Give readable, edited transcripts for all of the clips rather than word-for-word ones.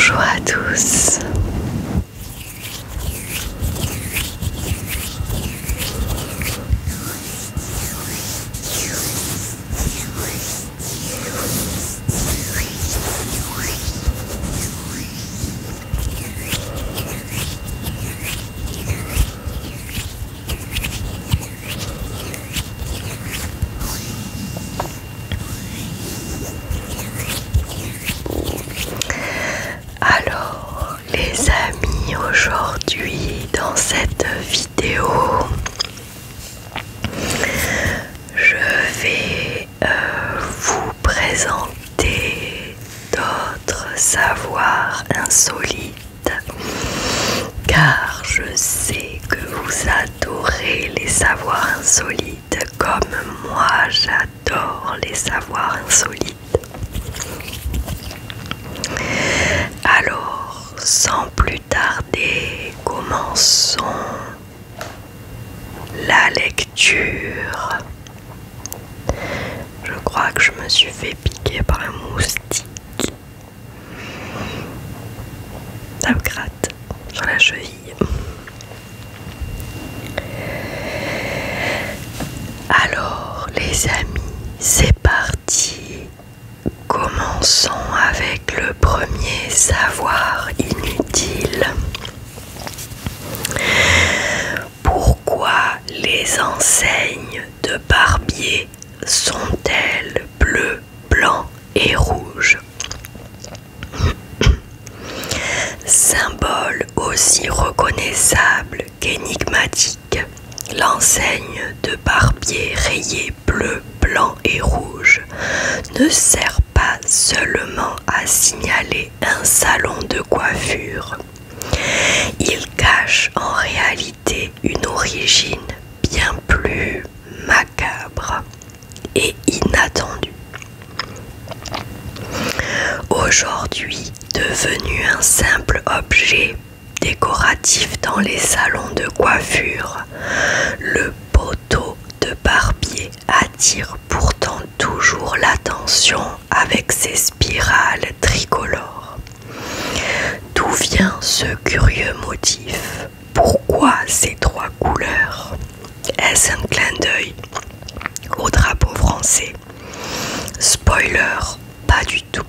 Bonjour à tous. Alors les amis, aujourd'hui dans cette vidéo, je vais vous présenter d'autres savoirs insolites, car je sais que vous adorez les savoirs insolites comme moi j'adore les savoirs insolites. Alors, sans plus tarder, commençons la lecture. Je crois que je me suis fait piquer par un moustique. Ça me gratte sur la cheville. Alors, les amis, c'est parti. Commençons avec le premier savoir inutile. Pourquoi les enseignes de barbier sont-elles bleues, blancs et rouges? Symbole aussi reconnaissable qu'énigmatique, l'enseigne de barbier rayée bleu, blanc et rouge ne sert pas seulement à signaler un salon de coiffure. Il cache en réalité une origine bien plus macabre et inattendue. Aujourd'hui, devenu un simple objet décoratif dans les salons de coiffure, le poteau de barbier attire pourtant toujours l'attention avec ses spirales tricolores. D'où vient ce curieux motif? Pourquoi ces trois couleurs? Est-ce un clin d'œil au drapeau français? Spoiler, pas du tout.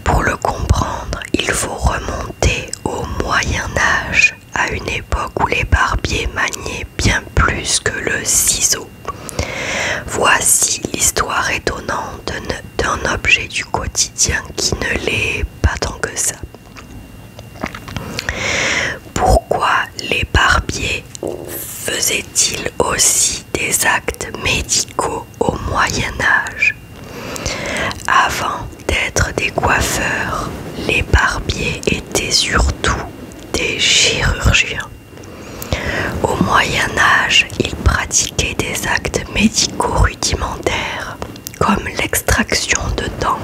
Pour le comprendre, il faut remonter au Moyen-Âge, à une époque où les barbiers maniaient bien plus que le ciseau. Voici l'histoire étonnante d'un objet du quotidien qui ne l'est pas tant que ça. Pourquoi les barbiers faisaient-ils aussi des actes médicaux au Moyen-Âge? Avant d'être des coiffeurs, les barbiers étaient surtout des chirurgiens. Au Moyen-Âge, ils pratiquaient des actes médicaux rudimentaires, comme l'extraction de dents,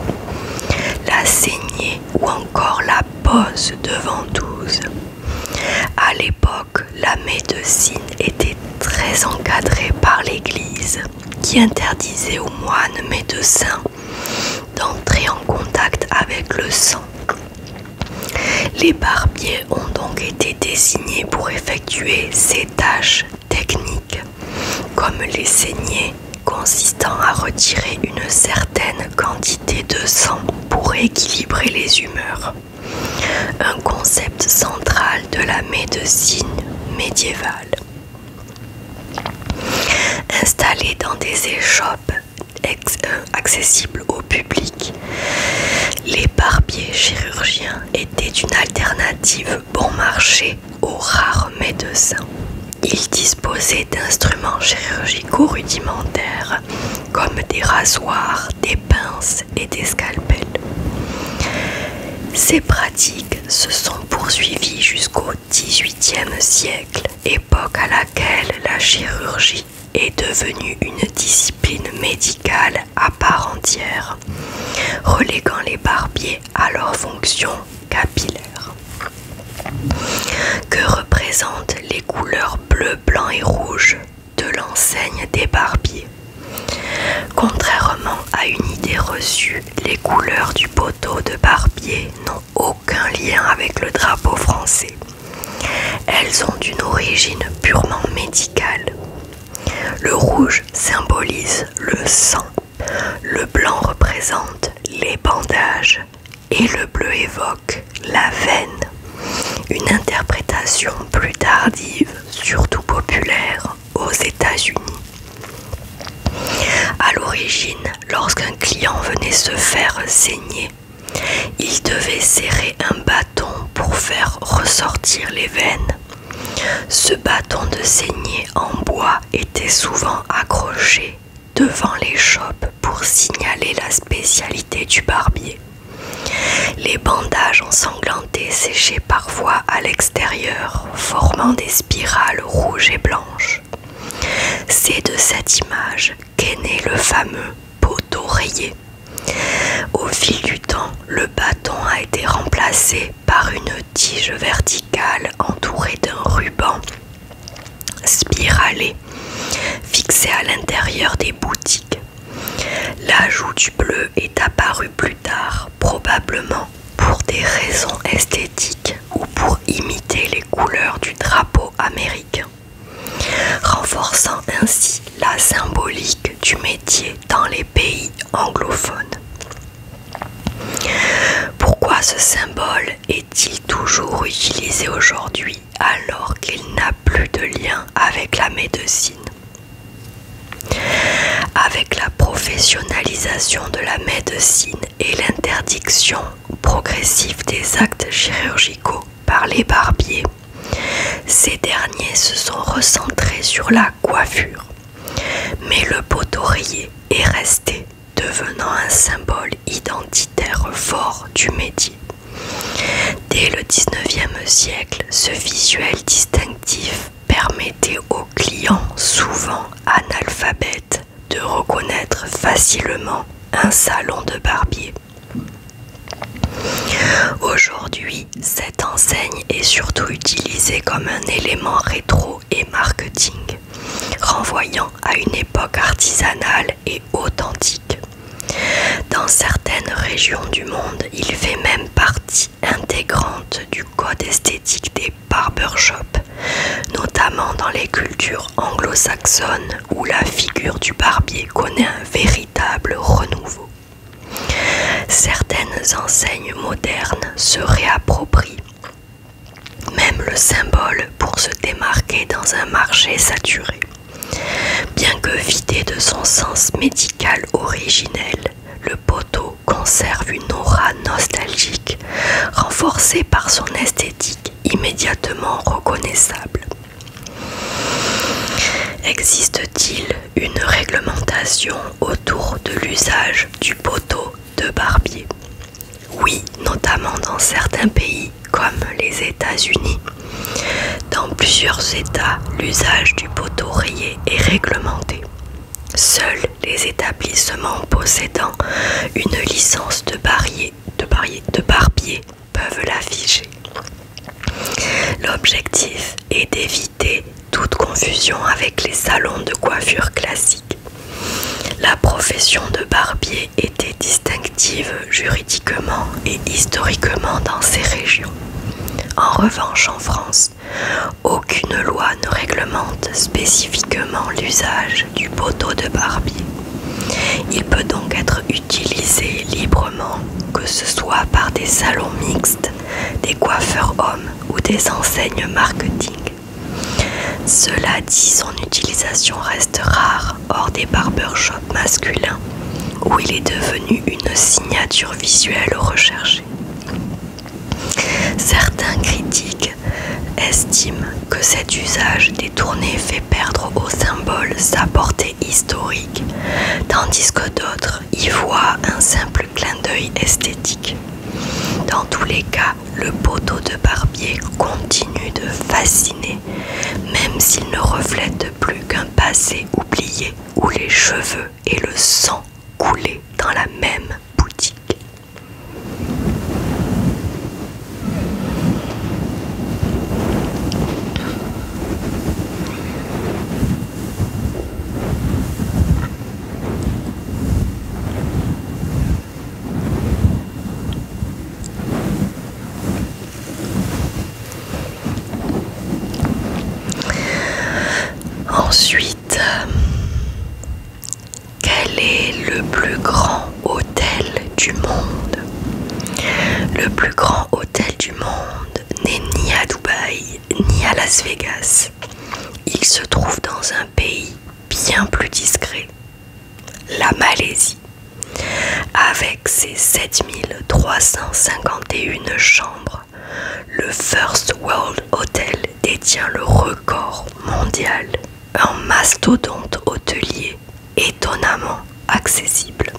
la saignée ou encore la pose de ventouse. À l'époque, la médecine était très encadrée par l'Église, qui interdisait aux moines médecins d'entrer en contact avec le sang. Les barbiers ont donc été désignés pour effectuer ces tâches techniques, comme les saignées, consistant à retirer une certaine quantité de sang pour équilibrer les humeurs. Un concept central de la médecine médiévale. Installés dans des échoppes accessibles au public, les barbiers chirurgiens étaient une alternative bon marché aux rares médecins. Ils disposaient d'instruments chirurgicaux rudimentaires comme des rasoirs, des pinces et des scalpels. Ces pratiques se sont poursuivies jusqu'au XVIIIe siècle, époque à laquelle la chirurgie est devenue une discipline médicale à part entière, reléguant les barbiers à leur fonction capillaire. Que représentent les couleurs bleu, blanc et rouge de l'enseigne des barbiers? Contrairement à une idée reçue, les couleurs du poteau de barbier n'ont aucun elles ont une origine purement médicale. Le rouge symbolise le sang, le blanc représente les bandages et le bleu évoque la veine. Une interprétation plus tardive, surtout populaire aux États-Unis. À l'origine, lorsqu'un client venait se faire saigner, il devait serrer un bâton pour faire ressortir les veines. Ce bâton de saignée en bois était souvent accroché devant les chopes pour signaler la spécialité du barbier. Les bandages ensanglantés séchaient parfois à l'extérieur, formant des spirales rouges et blanches. C'est de cette image qu'est né le fameux poteau rayé. Au fil du temps, le bâton a été remplacé par une tige verticale entourée d'un ruban spiralé, fixé à l'intérieur des boutiques. L'ajout du bleu est apparu plus tard, probablement pour des raisons esthétiques ou pour imiter les couleurs du drapeau américain, renforçant ainsi la symbolique du métier dans les pays anglophones. Pourquoi ce symbole est-il toujours utilisé aujourd'hui alors qu'il n'a plus de lien avec la médecine? Avec la professionnalisation de la médecine et l'interdiction progressive des actes chirurgicaux par les barbiers, ces derniers se sont recentrés sur la coiffure. Mais le poteau rayé est resté, devenant un symbole identitaire fort du métier. Dès le XIXe siècle, ce visuel distinctif permettait aux clients, souvent analphabètes, de reconnaître facilement un salon de barbier. Aujourd'hui, cette enseigne est surtout utilisée comme un élément rétro et marketing, renvoyant à une époque artisanale et authentique. Dans certaines régions du monde, il fait même partie intégrante du code esthétique des barbershops, notamment dans les cultures anglo-saxonnes où la figure du barbier connaît un véritable renouveau. Certaines enseignes modernes se réapproprient même le symbole pour se démarquer dans un marché saturé. Bien que vidé de son sens médical originel, le poteau conserve une aura nostalgique, renforcée par son esthétique immédiatement reconnaissable. Existe-t-il une réglementation autour de l'usage du poteau de barbier? Oui, notamment dans certains pays comme les États-Unis. Dans plusieurs États, l'usage du poteau rayé est réglementé. Seuls les établissements possédant une licence de barbier peuvent l'afficher. L'objectif est d'éviter toute confusion avec les salons de coiffure classiques. La profession de barbier était distinctive juridiquement et historiquement dans ces régions. En revanche, en France, aucune loi ne réglemente spécifiquement l'usage du poteau de barbier. Il peut donc être utilisé librement, que ce soit par des salons mixtes, des coiffeurs hommes ou des enseignes marketing. Cela dit, son utilisation reste rare hors des barbershops masculins, où il est devenu une signature visuelle recherchée. Certains critiques estiment que cet usage détourné fait perdre au symbole sa portée historique, tandis que d'autres y voient un simple clin d'œil esthétique. Dans tous les cas, le poteau de barbier continue de fasciner, même s'il ne reflète plus qu'un passé oublié où les cheveux et le sang coulaient dans la même boutique. Le plus grand hôtel du monde n'est ni à Dubaï ni à Las Vegas. Il se trouve dans un pays bien plus discret, la Malaisie. Avec ses 7351 chambres, le First World Hotel détient le record mondial, un mastodonte hôtelier étonnamment accessible.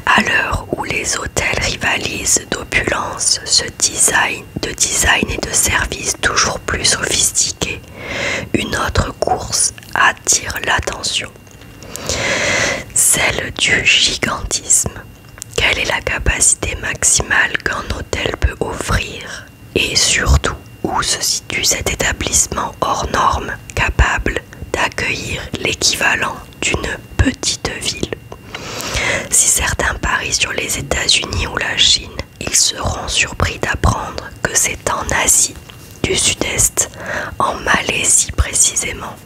À l'heure où les hôtels rivalisent d'opulence, de design et de services toujours plus sophistiqués, une autre course attire l'attention. Celle du gigantisme. Quelle est la capacité maximale qu'un hôtel peut offrir? Et surtout, où se situe cet établissement hors norme capable d'accueillir l'équivalent d'une petite ville? Si certains parient sur les États-Unis ou la Chine, ils seront surpris d'apprendre que c'est en Asie du Sud-Est, en Malaisie précisément,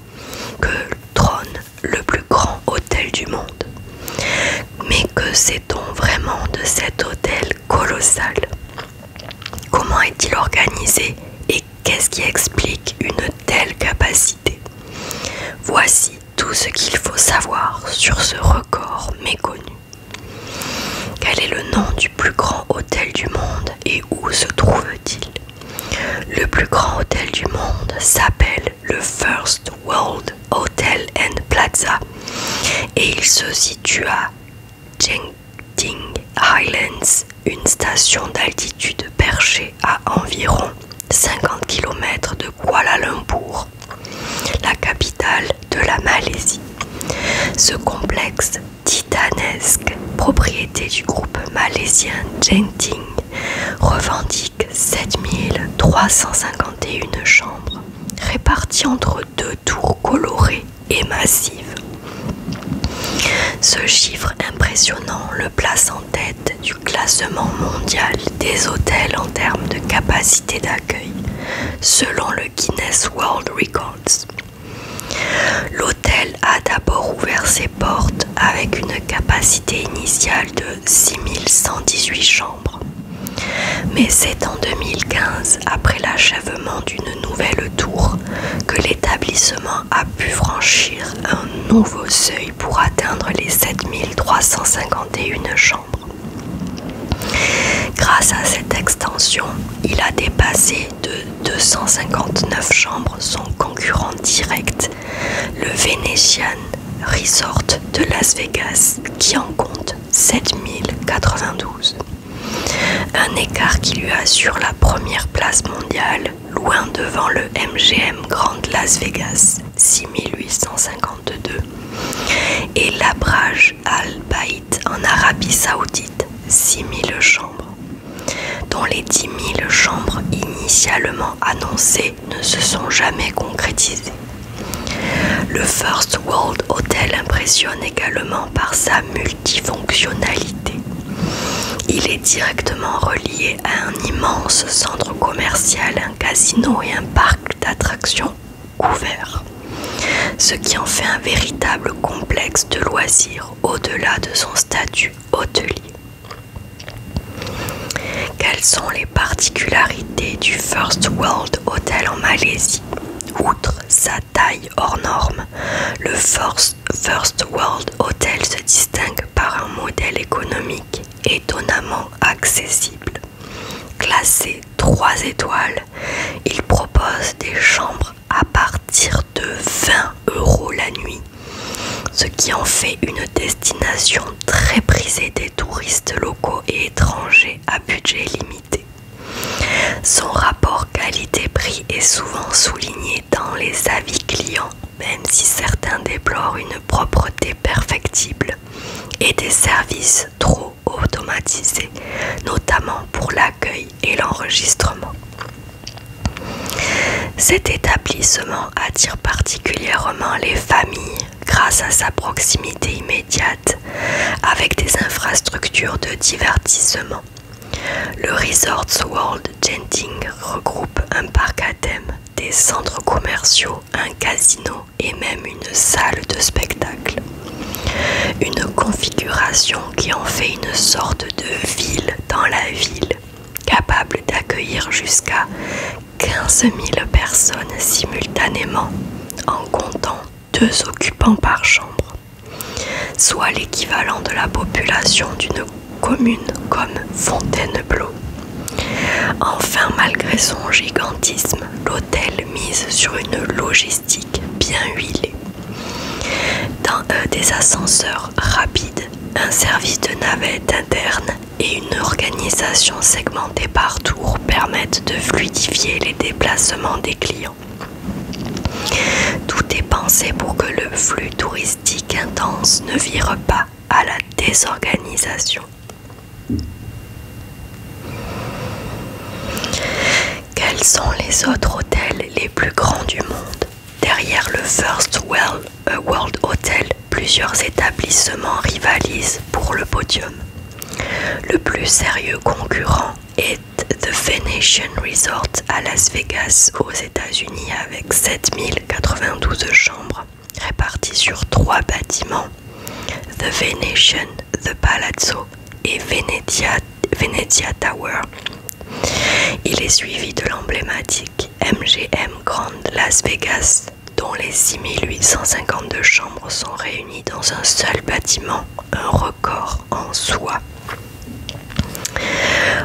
que trône le plus grand hôtel du monde. Mais que sait-on vraiment de cet hôtel colossal? Comment est-il organisé et qu'est-ce qui explique une telle capacité? Voici tout ce qu'il faut savoir sur ce record méconnu. Quel est le nom du plus grand hôtel du monde et où se trouve-t-il? Le plus grand hôtel du monde s'appelle le First World Hotel and Plaza et il se situe à Genting Highlands, une station d'altitude perchée à environ 50 km de Kuala Lumpur, la capitale de la Malaisie. Ce complexe titanesque, propriété du groupe malaisien Genting, revendique 7351 chambres, réparties entre 2 tours colorées et massives. Ce chiffre impressionnant le place en tête du classement mondial des hôtels en termes de capacité d'accueil, selon le Guinness World Records. L'hôtel a d'abord ouvert ses portes avec une capacité initiale de 6118 chambres. Mais c'est en 2015, après l'achèvement d'une nouvelle tour, que l'établissement a pu franchir un nouveau seuil pour atteindre les 7351 chambres. Grâce à cette extension, il a dépassé de 259 chambres son concurrent direct, le Venetian Resort de Las Vegas, qui en compte 7092. Un écart qui lui assure la première place mondiale, loin devant le MGM Grand Las Vegas, 6852, et l'Abraj Al Bait en Arabie Saoudite, 6000 chambres, dont les 10 000 chambres initialement annoncées ne se sont jamais concrétisées. Le First World Hotel impressionne également par sa multifonctionnalité. Il est directement relié à un immense centre commercial, un casino et un parc d'attractions ouverts, ce qui en fait un véritable complexe de loisirs au-delà de son statut hôtelier. Quelles sont les particularités du First World Hotel en Malaisie? Outre sa taille hors norme, le First World Hotel se distingue par un modèle économique étonnamment accessible. Classé 3 étoiles, il propose des chambres à partir de 20 € la nuit, ce qui en fait une destination très prisée des touristes locaux et étrangers à budget limité. Son rapport qualité-prix est souvent souligné dans les avis clients, même si certains déplorent une propreté perfectible et des services trop automatisés, notamment pour l'accueil et l'enregistrement. Cet établissement attire particulièrement les familles grâce à sa proximité immédiate avec des infrastructures de divertissement. Le Resorts World Genting regroupe un parc à thème, des centres commerciaux, un casino et même une salle de spectacle. Une configuration qui en fait une sorte de ville dans la ville, capable d'accueillir jusqu'à 15 000 personnes simultanément en comptant 2 occupants par chambre, soit l'équivalent de la population d'une commune comme Fontainebleau. Enfin, malgré son gigantisme, l'hôtel mise sur une logistique bien huilée. Dans des ascenseurs rapides, un service de navette interne et une organisation segmentée par tour permettent de fluidifier les déplacements des clients. Tout est pensé pour que le flux touristique intense ne vire pas à la désorganisation. Quels sont les autres hôtels les plus grands du monde? Derrière le First World Hotel, plusieurs établissements rivalisent pour le podium. Le plus sérieux concurrent est The Venetian Resort à Las Vegas aux États-Unis avec 7092 chambres réparties sur 3 bâtiments, The Venetian, The Palazzo et Venezia Tower. Il est suivi de l'emblématique MGM Grand Las Vegas, dont les 6852 chambres sont réunies dans un seul bâtiment, un record en soi.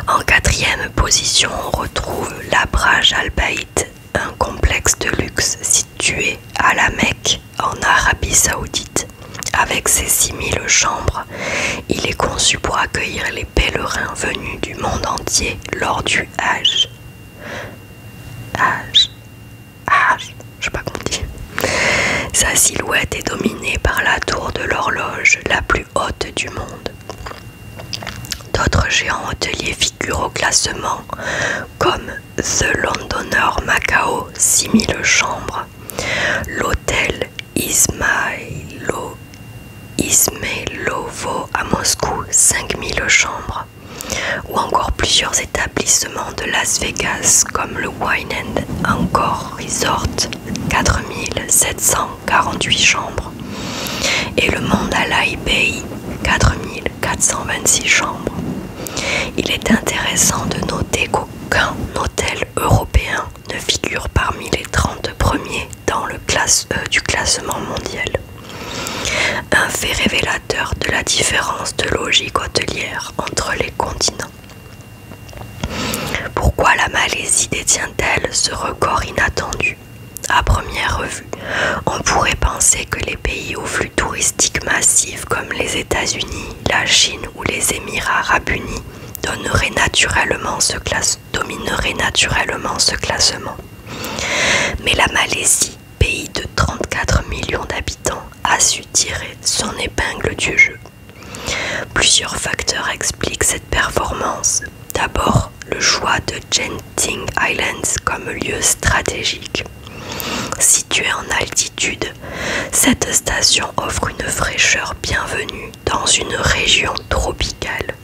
En 4e position, on retrouve l'Abraj Al Bait, un complexe de luxe situé à la Mecque, en Arabie Saoudite. Avec ses 6000 chambres, il est conçu pour accueillir les pèlerins venus du monde entier lors du Hajj. Je sais pas comment dire. Sa silhouette est dominée par la tour de l'horloge la plus haute du monde. D'autres géants hôteliers figurent au classement, comme The Londoner Macao, 6000 chambres, l'hôtel Ismailovo à Moscou, 5000 chambres, ou encore plusieurs établissements de Las Vegas comme le Wine & Encore Resort, 4748 chambres, et le Mandalay Bay, 4426 chambres. Il est intéressant de noter qu'aucun hôtel européen ne figure parmi les 30 premiers dans le du classement mondial. Un fait révélateur de la différence de logique hôtelière entre les continents. Pourquoi la Malaisie détient-elle ce record inattendu? À première vue, on pourrait penser que les pays au flux touristique massif comme les États-Unis, la Chine ou les Émirats arabes unis domineraient naturellement ce classement. Mais la Malaisie, pays de 34 millions d'habitants, a su tirer son épingle du jeu. Plusieurs facteurs expliquent cette performance. D'abord, le choix de Genting Islands comme lieu stratégique. Située en altitude, cette station offre une fraîcheur bienvenue dans une région tropicale,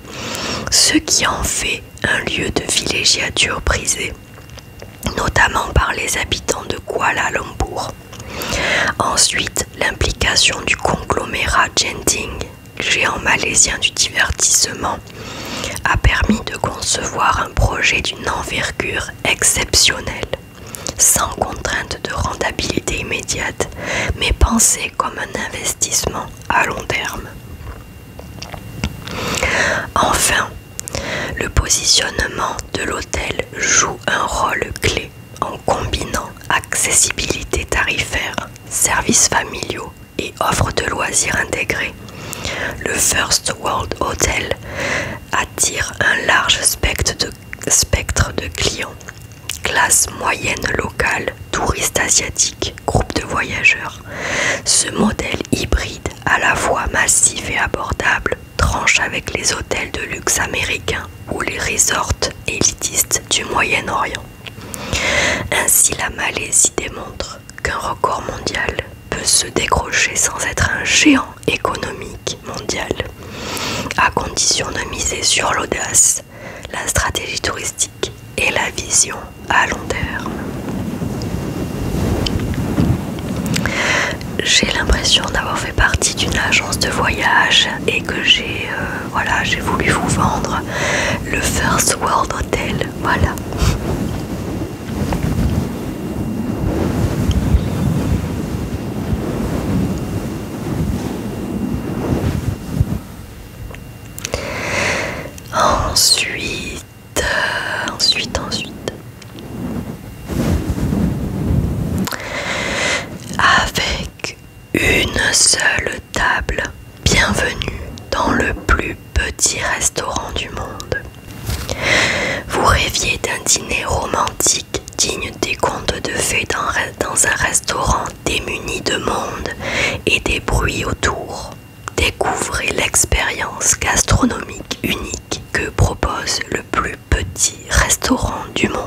ce qui en fait un lieu de villégiature prisé, notamment par les habitants de Kuala Lumpur. Ensuite, l'implication du conglomérat Genting, géant malaisien du divertissement, a permis de concevoir un projet d'une envergure exceptionnelle, sans contrainte de rentabilité immédiate, mais pensé comme un investissement à long terme. Enfin, le positionnement de l'hôtel joue un rôle clé en combinant accessibilité tarifaire, services familiaux et offres de loisirs intégrés. Le First World Hotel attire un large spectre de clients, classe moyenne locale, touristes asiatiques, groupes de voyageurs. Ce modèle hybride, à la fois massif et abordable, tranche avec les hôtels de luxe américains ou les resorts élitistes du Moyen-Orient. Ainsi, la Malaisie démontre qu'un record mondial peut se décrocher sans être un géant économique mondial, à condition de miser sur l'audace, la stratégie touristique et la vision à long terme. j'ai l'impression d'avoir fait partie d'une agence de voyage et que j'ai voulu vous vendre le First World Hotel, voilà. Ensuite. Avec une seule table, bienvenue dans le plus petit restaurant du monde. Vous rêviez d'un dîner romantique digne des contes de fées dans un restaurant démuni de monde et des bruits autour. Découvrez l'expérience gastronomique unique que propose le plus petit restaurant du monde.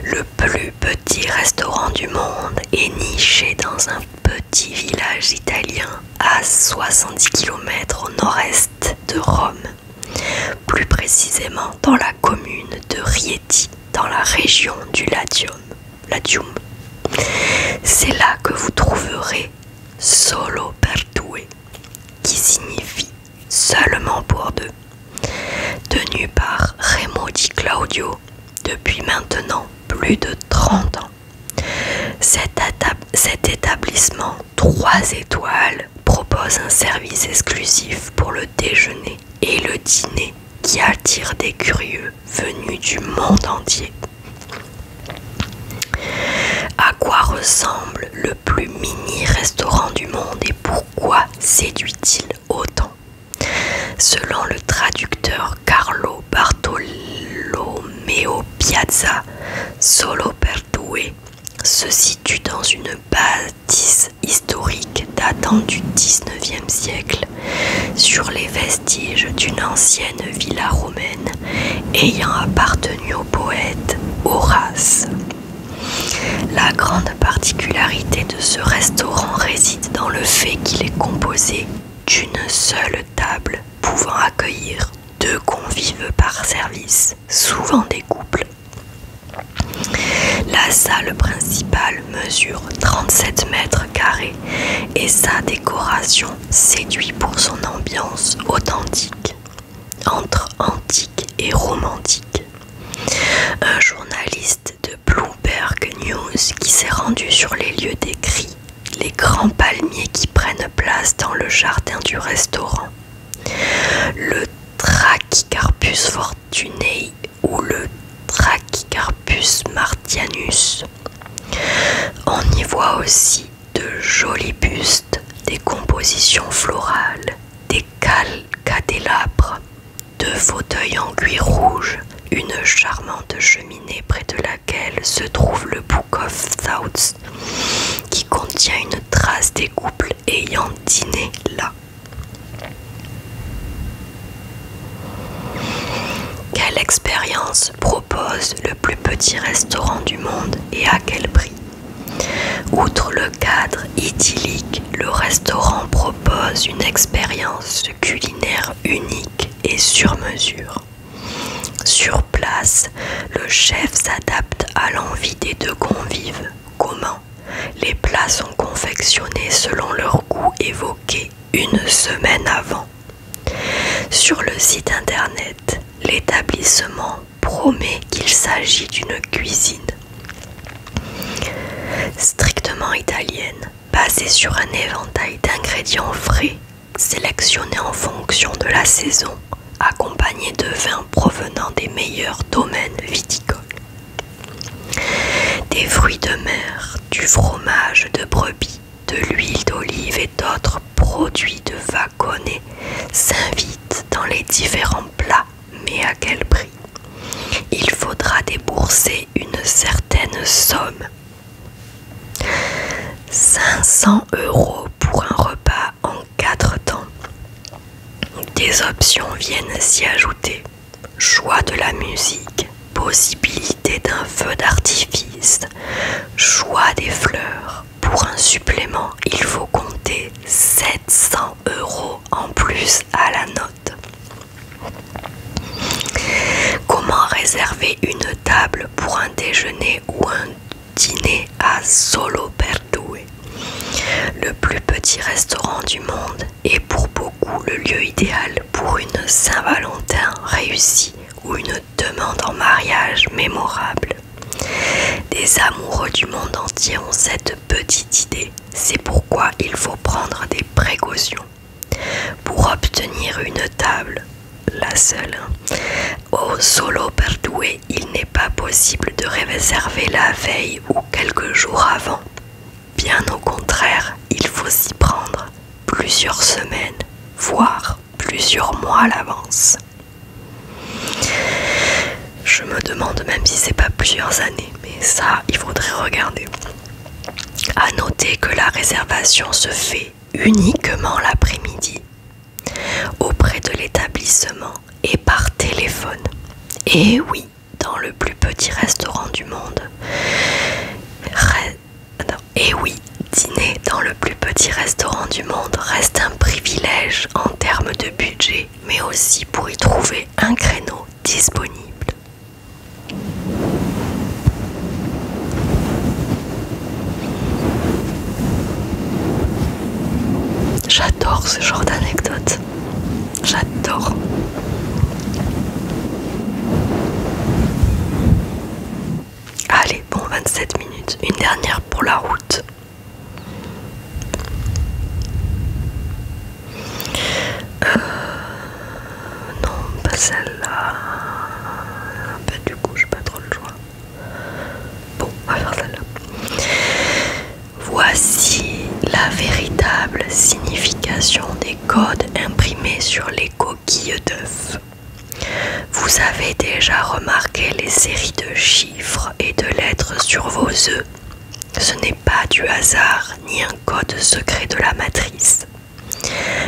Le plus petit restaurant du monde est niché dans un petit village italien à 70 km au nord-est de Rome, plus précisément dans la commune de Rieti, dans la région du Latium. C'est là que vous trouverez Solo per due, qui signifie seulement pour deux, tenu par Remo Di Claudio depuis maintenant plus de 30 ans. Cet établissement 3 étoiles propose un service exclusif pour le déjeuner et le dîner qui attire des curieux venus du monde entier. À quoi ressemble le plus mini restaurant du monde et pourquoi séduit-il autant? Selon le traducteur Carlo Bartolomeo Piazza, Solo per due se situe dans une bâtisse historique datant du XIXe siècle, sur les vestiges d'une ancienne villa romaine ayant appartenu au poète Horace. La grande particularité de ce restaurant réside dans le fait qu'il est composé d'une seule table pouvant accueillir 2 convives par service, souvent des couples. La salle principale mesure 37 mètres carrés et sa décoration séduit pour son ambiance authentique, entre antique et romantique. Un journaliste de Bloomberg News qui s'est rendu sur les lieux décrits les grands palmiers qui prennent place dans le jardin du restaurant, le Trachycarpus fortunei ou le Trachycarpus martianus. On y voit aussi de jolis bustes, des compositions florales, des candélabres, 2 fauteuils en cuir rouge, une charmante cheminée près de laquelle se trouve le Book of Thoughts, qui contient une trace des couples ayant dîné là. Quelle expérience propose le plus petit restaurant du monde et à quel prix? Outre le cadre idyllique, le restaurant propose une expérience culinaire unique et sur mesure. Sur place, le chef s'adapte à l'envie des 2 convives. Comment? Les plats sont confectionnés selon leur goût évoqué une semaine avant. Sur le site internet, l'établissement promet qu'il s'agit d'une cuisine strictement italienne, basée sur un éventail d'ingrédients frais, sélectionnés en fonction de la saison, accompagnés de vins provenant des meilleurs domaines viticoles. Des fruits de mer, du fromage de brebis, de l'huile d'olive et d'autres produits de Vacone s'invitent dans les différents plats, mais à quel prix? Il faudra débourser une certaine somme. 500 € pour un repas en 4 temps. Des options viennent s'y ajouter. Choix de la musique, possibilité d'un feu d'artifice, choix des fleurs. Pour un supplément, il faut compter 700 € en plus à la note. Comment réserver une table pour un déjeuner ou un dîner à à Solo per Due, le plus petit restaurant du monde et pour beaucoup le lieu idéal pour une Saint-Valentin réussie ou une demande en mariage mémorable. Des amoureux du monde entier ont cette petite idée, c'est pourquoi il faut prendre des précautions. Pour obtenir une table, la seule, au Solo per Due, il n'est pas possible de réserver la veille ou quelques jours avant. Bien au contraire, il faut s'y prendre plusieurs semaines, voire plusieurs mois à l'avance. Je me demande même si c'est pas plusieurs années, mais ça, il faudrait regarder. À noter que la réservation se fait uniquement l'après-midi, auprès de l'établissement et par téléphone. Et oui, dans le plus petit restaurant du monde. Et oui, dîner dans le plus petit restaurant du monde reste un privilège en termes de budget, mais aussi pour y trouver un créneau disponible. J'adore ce genre d'anecdote. J'adore. Allez, bon, 27 minutes. Une dernière pour la route. Non, pas celle-là. Bah, du coup, j'ai pas trop le choix. Bon, on va faire celle-là. Voici la véritable signification des codes imprimés sur les coquilles d'œufs. Vous avez déjà remarqué les séries de chiffres et de lettres sur vos œufs. Ce n'est pas du hasard ni un code secret de la matrice.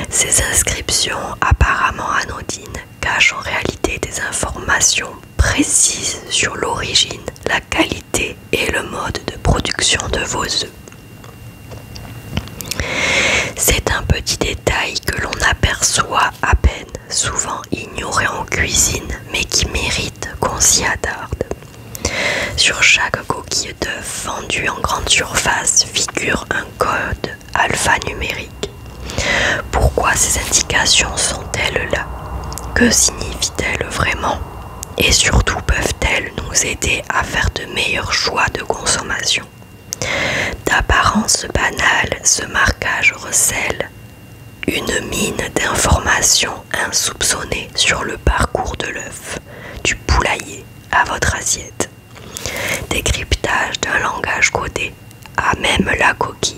Ces inscriptions apparemment anodines cachent en réalité des informations précises sur l'origine, la qualité et le mode de production de vos œufs. C'est un petit détail que l'on aperçoit à peine, souvent ignoré en cuisine, mais qui mérite qu'on s'y attarde. Sur chaque coquille d'œuf vendue en grande surface figure un code alphanumérique. Pourquoi ces indications sont-elles là? Que signifient-elles vraiment? Et surtout peuvent-elles nous aider à faire de meilleurs choix de consommation? D'apparence banale, ce marquage recèle une mine d'informations insoupçonnées sur le parcours de l'œuf, du poulailler à votre assiette. Décryptage d'un langage codé à même la coquille.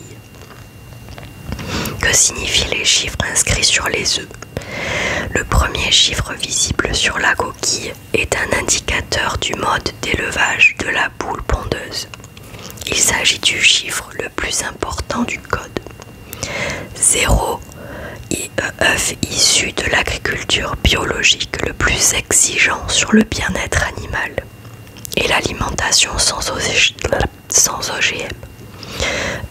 Que signifient les chiffres inscrits sur les œufs? Le premier chiffre visible sur la coquille est un indicateur du mode d'élevage de la poule pondeuse. Il s'agit du chiffre le plus important du code. 0, œuf issu de l'agriculture biologique le plus exigeant sur le bien-être animal et l'alimentation sans OGM.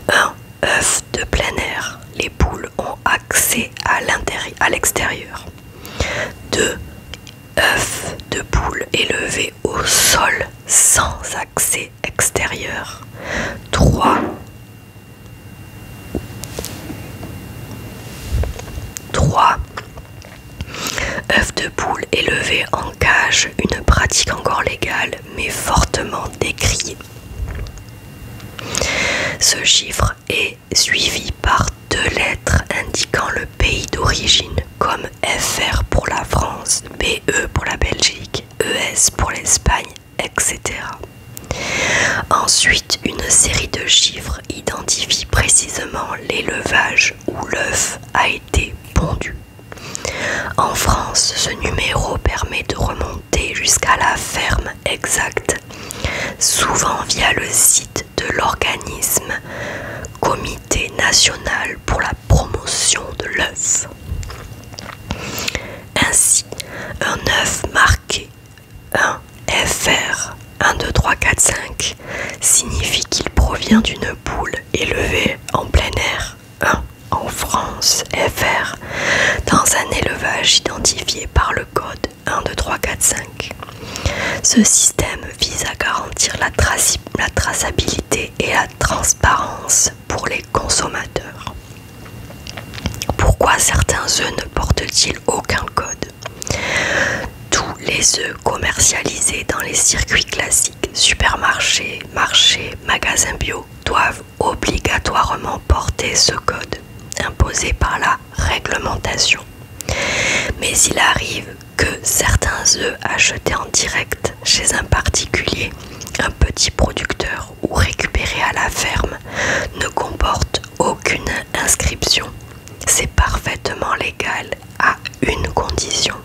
1, œuf de plein air. Les poules ont accès à l'extérieur. 2, œuf de poule élevé au sol sans accès extérieur. 3, œuf de poule élevé en cage, une pratique encore légale mais fortement décriée. Ce chiffre est suivi par 2 lettres indiquant le pays d'origine comme FR pour la France, BE pour la Belgique, ES pour l'Espagne, etc. Ensuite, une série de chiffres identifie précisément l'élevage où l'œuf a été pondu. En France, ce numéro permet de remonter jusqu'à la ferme exacte, souvent via le site de l'organisme Comité national pour la promotion de l'œuf. Ainsi, un œuf marqué 1 FR 1, 2, 3, 4, 5 signifie qu'il provient d'une poule élevée en plein air. 1 en France, FR, dans un élevage identifié par le code 1, 2, 3, 4, 5. Ce système vise à garantir la traçabilité et la transparence pour les consommateurs. Pourquoi certains œufs ne portent-ils aucun code? Tous les œufs commercialisés dans les circuits classiques, supermarchés, marchés, magasins bio, doivent obligatoirement porter ce code, imposé par la réglementation. Mais il arrive que certains œufs achetés en direct chez un particulier, un petit producteur ou récupérés à la ferme ne comportent aucune inscription. C'est parfaitement légal à une condition.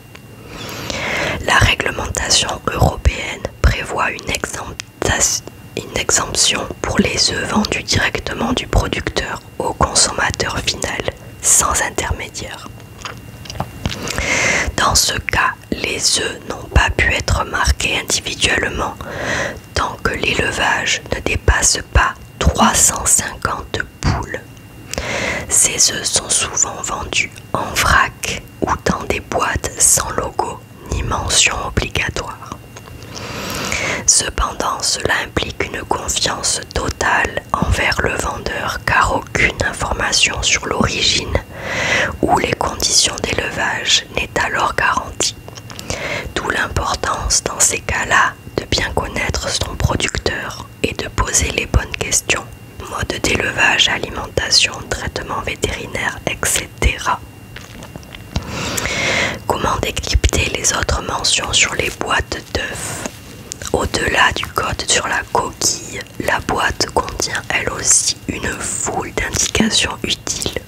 La réglementation européenne prévoit une exemption pour les œufs vendus directement du producteur au consommateur final, sans intermédiaire. Dans ce cas, les œufs n'ont pas pu être marqués individuellement tant que l'élevage ne dépasse pas 350 poules. Ces œufs sont souvent vendus en vrac ou dans des boîtes sans logo ni mention obligatoire. Cependant, cela implique une confiance totale envers le vendeur car aucune information sur l'origine ou les conditions d'élevage n'est alors garantie. D'où l'importance dans ces cas-là de bien connaître son producteur et de poser les bonnes questions. Mode d'élevage, alimentation, traitement vétérinaire, etc. Comment décrypter les autres mentions sur les boîtes d'œufs? Au-delà du code sur la coquille, la boîte contient elle aussi une foule d'indications utiles.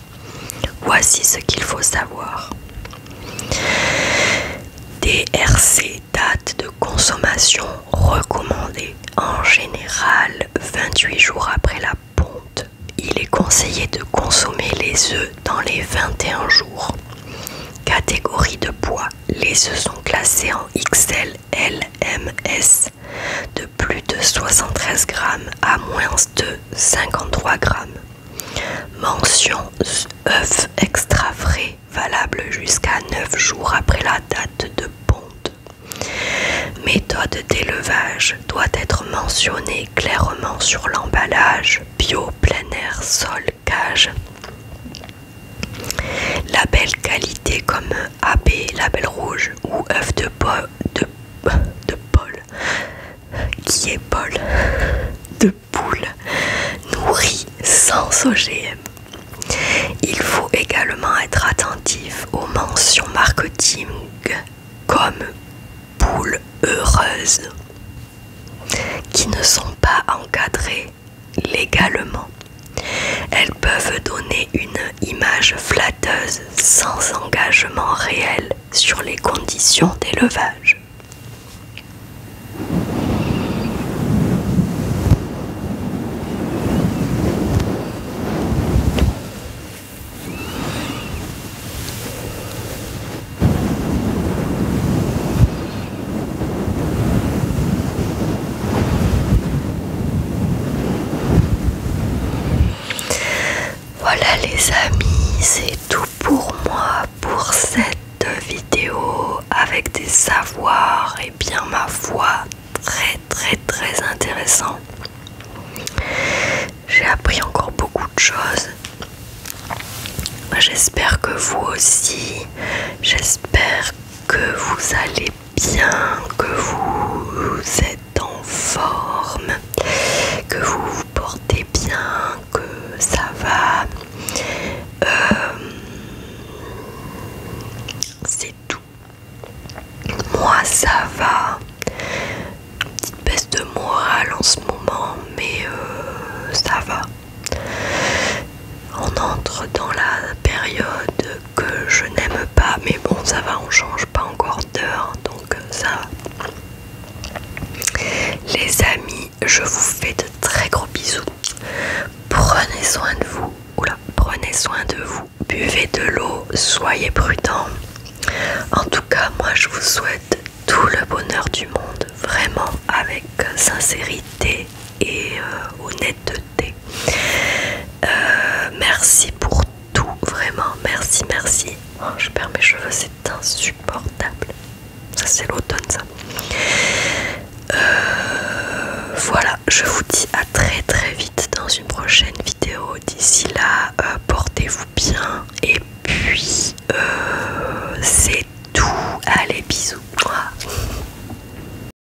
Voici ce qu'il faut savoir. DRC, date de consommation recommandée. En général, 28 jours après la ponte. Il est conseillé de consommer les œufs dans les 21 jours. Catégorie de poids. Les œufs sont classés en XL, L, M, S de plus de 73 grammes à moins de 53 grammes. Mention œuf extra frais valable jusqu'à 9 jours après la date de ponte. Méthode d'élevage doit être mentionnée clairement sur l'emballage, bio, plein air, sol, cage. Label qualité comme AB, label rouge ou œuf de Paul, qui est Paul, de poule, nourri sans OGM. Il faut également être attentif aux mentions marketing comme poule heureuse qui ne sont pas encadrées légalement. Elles peuvent donner une image flatteuse sans engagement réel sur les conditions d'élevage. Voilà les amis, c'est tout pour moi pour cette vidéo avec des savoirs et bien ma foi très intéressant. J'ai appris encore beaucoup de choses. J'espère que vous aussi, j'espère que vous allez bien, que vous êtes en forme, que vous vous portez bien, que ça va. C'est tout. Moi ça va. Une petite baisse de morale en ce moment, mais ça va. On entre dans la période que je n'aime pas, mais bon ça va, on change pas encore d'heure, donc ça va. Les amis, je vous fais de très gros bisous. Prenez soin de vous. Prenez soin de vous. Buvez de l'eau, soyez prudents. En tout cas, moi je vous souhaite tout le bonheur du monde, vraiment avec sincérité et honnêteté. Merci pour tout, vraiment, merci. Oh, je perds mes cheveux, c'est insupportable. Ça c'est l'automne ça. Voilà, je vous dis à très très vite dans une prochaine vidéo. D'ici là, portez-vous bien et puis c'est tout. Allez, bisous.